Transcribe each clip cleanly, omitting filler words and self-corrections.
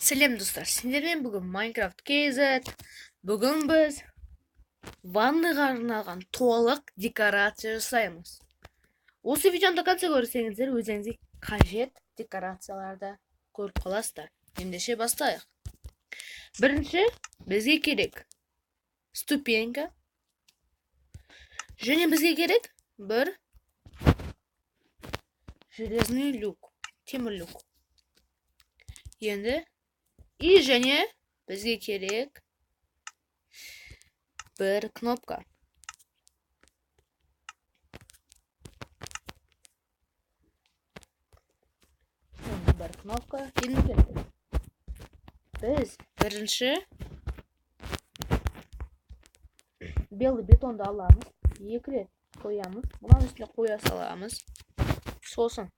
Сәлем достар, сендермен бүгін Minecraft KZ. Бүгін біз ванныға арналған толық декорация жасаймыз. Осы видеоны до конца көрсеңіздер, өзіңізге қажет декорацияларды көріп қаласыздар. Ендеше бастайық. Бірінші бізге керек ступенька. Және бізге керек бір железный люк, темір люк. Енді и және бізге керек бір кнопка. Бір кнопка. Біз бірінші белый бетонды аламыз, екі рет қоямыз, бұның үстіне қоя саламыз. Сосын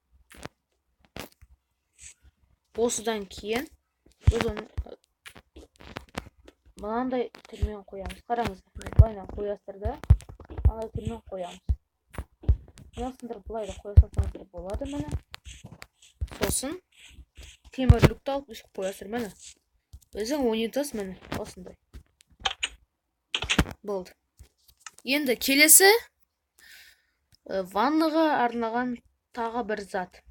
осыдан кейін мынандай түрмен қоямыз. Қараңыздар, былайынан қоясыздар да, мынандай түрмен қоямыз. Мынасындырып былай да қоя салсаңыздар болады, міне. Сосын темір люкті алып үстіне қоясыздар, міне. Өзің унитаз, міне, осындай. Болды. Енді келесі ванныға арналған тағы бір зат.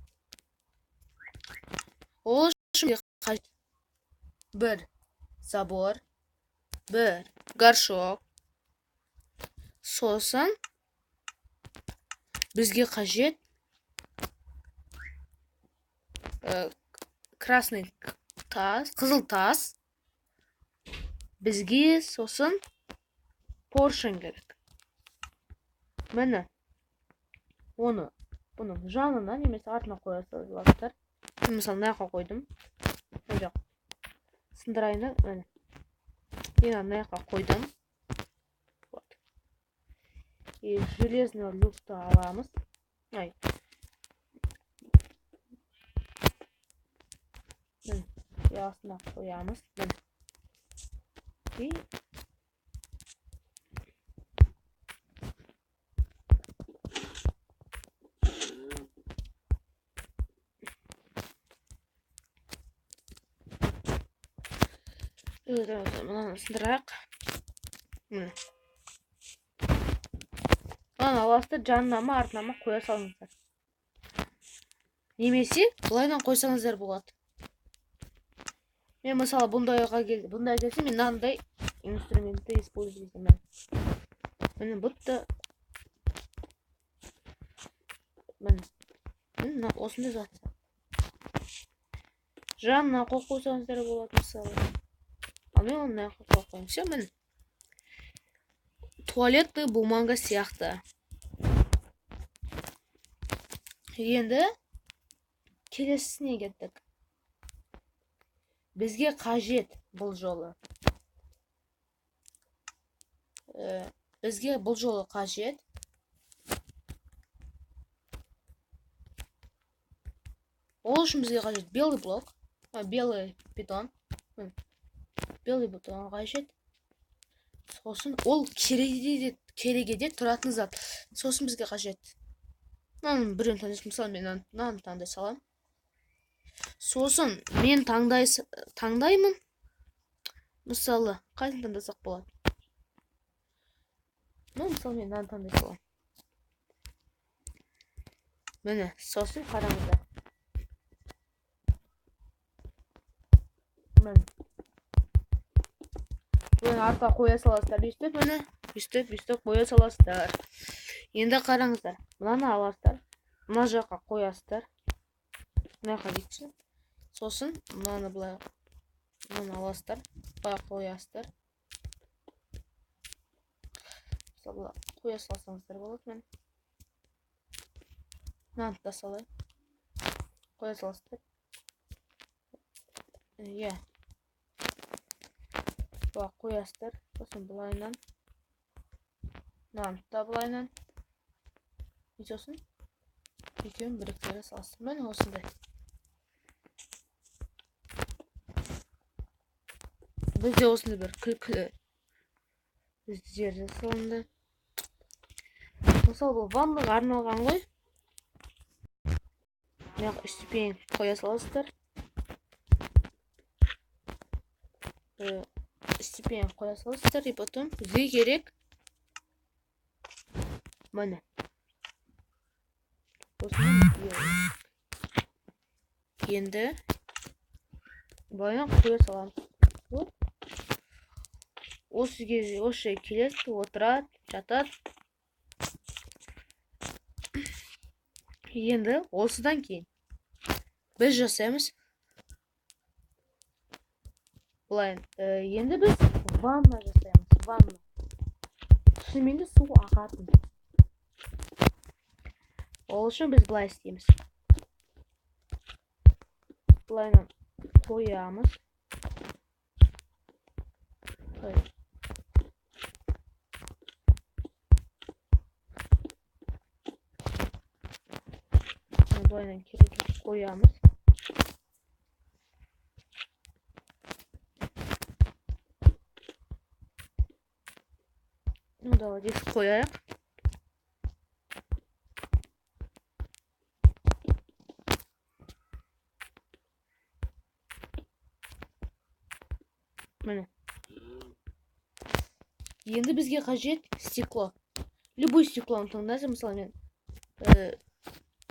Ол үшін қажет бір забор, бір горшок. Сосын бізге қажет красный тас, қызыл тас. Бізге сосын поршень керек. Міне, оны бұның жанына немесе артына қоя саласыздар. Мысалы, мына қойдым. Жоқ. Сындырайын, міне. Мен мына қойдым. Вот. И железный люкті аламыз. Ай. Міне, астына қоямыз. Міне. И мынаны сындырайық. Міне. Мынаны аласыздар, жанына ма, артына ма қоя салыңыздар. Немесе былайдан қойсаңыздар болады. Мен мысалы бұндай келсе, мен мынандай инструментті используймін. Міне бұтты. Міне осындай зат. Жанына қойып қойсаңыздар болады, мысалы. Мен оны қойып қойым. Все, міне. Туалетный бумага сияқты. Енді келесісіне кеттік. Бізге қажет бұл жолы. Бізге бұл жолы қажет ол үшін бізге қажет белый блок, белый бетон. Белый бетон қажет. Сосын ол керегеде тұратын зат. Сосын бізге қажет. Мынаны біреуін таңдайсың, мысалы мен мынаны таңдай салам. Сосын мен таңдаймын. Мысалы, қайсын таңдасақ болады? Мысалы мен мынаны таңдай салам. Міне, сосын қараңыздар. Міне. Бұны артқа қоя саласыздар, үстіп, міне. Үстіп қоя саласыздар. Енді қараңыздар. Мынаны аласыздар. Мына жаққа қоясыздар. Мына жаққа жетші. Сосын мынаны былай. Мынаны аласыздар. Былай қоясыздар. Мысалы, қоя салсаңыздар болады, мен. Мынаны да салайын. Қоя саласыздар. Бұлай қоясыздар. Сосын бұлайынан. Мынаны да бұлайынан. Сосын екеуін біріктіре саласыздар. Міне осындай. Бізде осындай бір күлкілі жер жасалынды. Мысалы, бұл ваннаға арналған ғой. Мына ступень қоя саласыздар. степень қоя саласыздар. И потом бізге керек міне енді былайынан қоя саламыз. Осы жерге келеді, отырады, жатады. Енді осыдан кейін біз жасаймыз. Былай, енді біз ванна жасаймыз. Ванна. Шынымен де су ағатын. Ол үшін біз былай істейміз. Былайынан қоямыз. Былайынан керек қоямыз. Ну, давайте қояйық. Міне. Енді бізге қажет стекло. Любой стеклоны таңдайсыз. Мысалы мен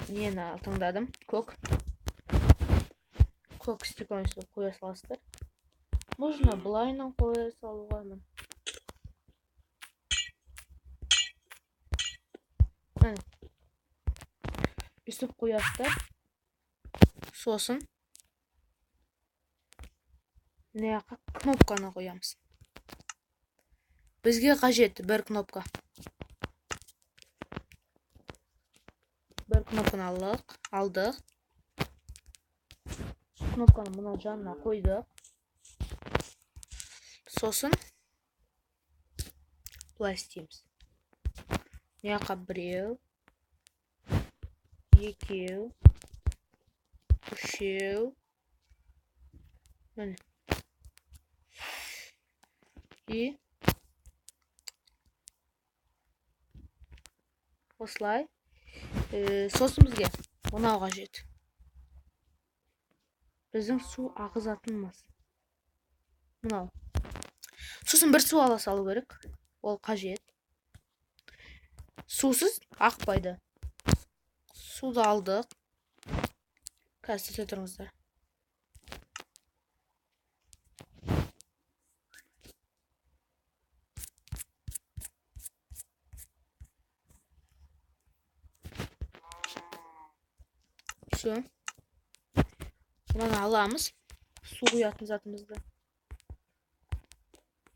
нені таңдадым? Көк стеклоны қоя саласыздар. Можно былайынан қоя салуға. Міне. Үстіп қоясыздар. Сосын мына кнопканы қоямыз. Бізге қажет бір кнопка. Бір кнопканы алдық. Кнопканы мына жанына қойдық. Сосын былай істейміз. Мына біреу, екеу, үшеу. Міне. И осылай. Сосын бізге мынау қажет. Біздің су ағызатынымыз. Мынау. Сосын бір су ала салу керек. Ол қажет. Сусыз ақпайды. Суды алдық. Қазір түте тұрыңыздар. Все. Мынаны аламыз. Су құятын затымызды.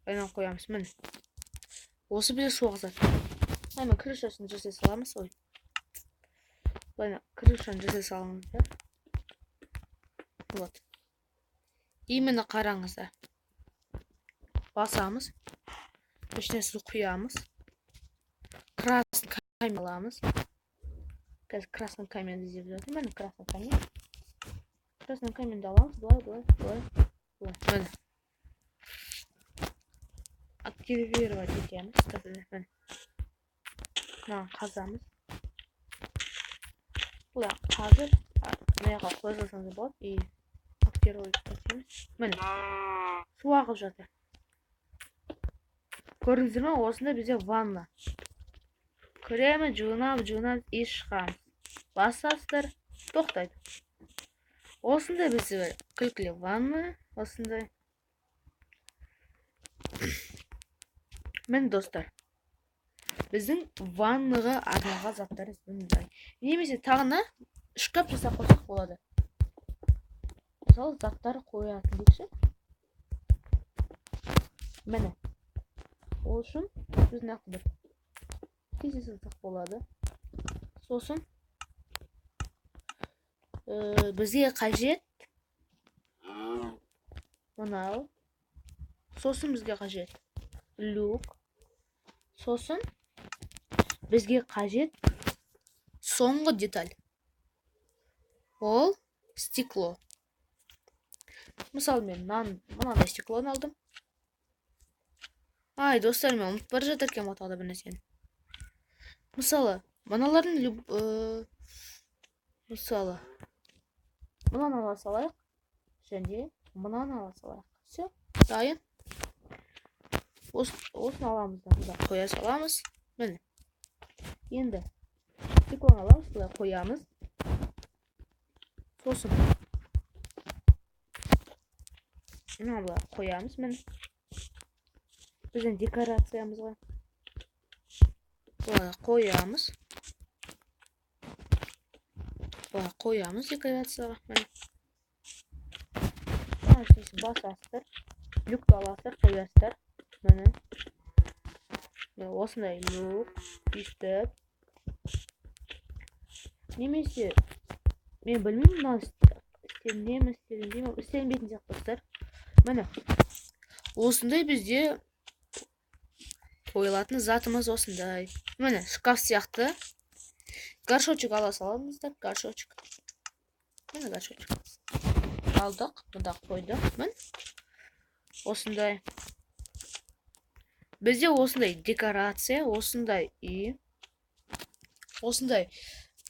Айнан қоямыз. Міне. Осы бізде су ағызады. Мен крышасын жасай саламыз. Ой. Айнан крышаны жасай салыңыздар. Вот. Именно қараңыздар. Басамыз. Ішіне су құямыз. Красный камень аламыз. Қазір красный камень іздеп жатырмын. Міне красный камень. Красный каменьді аламыз. Былай. Міне. Активировать етеміз. Міне. Мынаны қазамыз. Бұлай қазір мынаға қоя салсаңыз болады. И активировать етеміз. Міне. Су ағып жатыр. Көрдіңіздер ме? Осында бізде ванна. Кіреміз, жуынамыз и шығамыз. Басасыздар, тоқтайды. Осында бізде күлкілі ванна. Осындай. Мен достар. Біздің ваннаға арналған заттар мындай. Немесе тағына шкаф жасап қойсақ болады. Мысалы заттар қоятын дейікші. Міне. Ол үшін біз нақты бір кесе сылтық болады. Сосын бізге қажет мынау. Сосын бізге қажет люк. Сосын бізге қажет соңғы деталь. Ол стекло. Мысалы мен мынандай стеклоны алдым. Ай, достар, мен ұмытып бара жатырмын отағда бір нәрсені. Мысалы, мыналардың мысалы мынаны ала салайық. Және мынаны ала салайық. Все, дайын. Осыны аламыз да бұда қоя саламыз. Міне. Енді стеклоны аламыз, бұда қоямыз. Сосын мына бұда қоямыз. Міне. Біздің декорациямызға бұда қоямыз. Бұда қоямыз декорацияға. Міне. Басасыздар, люкті аласыздар, қоясыздар. Міне. Осындай люк, үстіп. Немесе, мен білмеймін, мына істелінбейтін сияқтыстар. Міне. Осындай бізде қойылатын затымыз осындай. Міне, шкаф сияқты. Горшочек ала саламыздар, горшочек. Міне горшочек. Алдық, мұнда қойдық. Мін. Осындай. Бізде осындай декорация, осындай үй. Осындай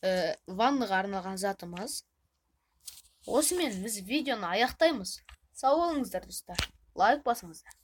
ванныға арналған затымыз. Осымен біз видеоны аяқтаймыз. Сау болыңыздар, достар. Лайк басыңыздар.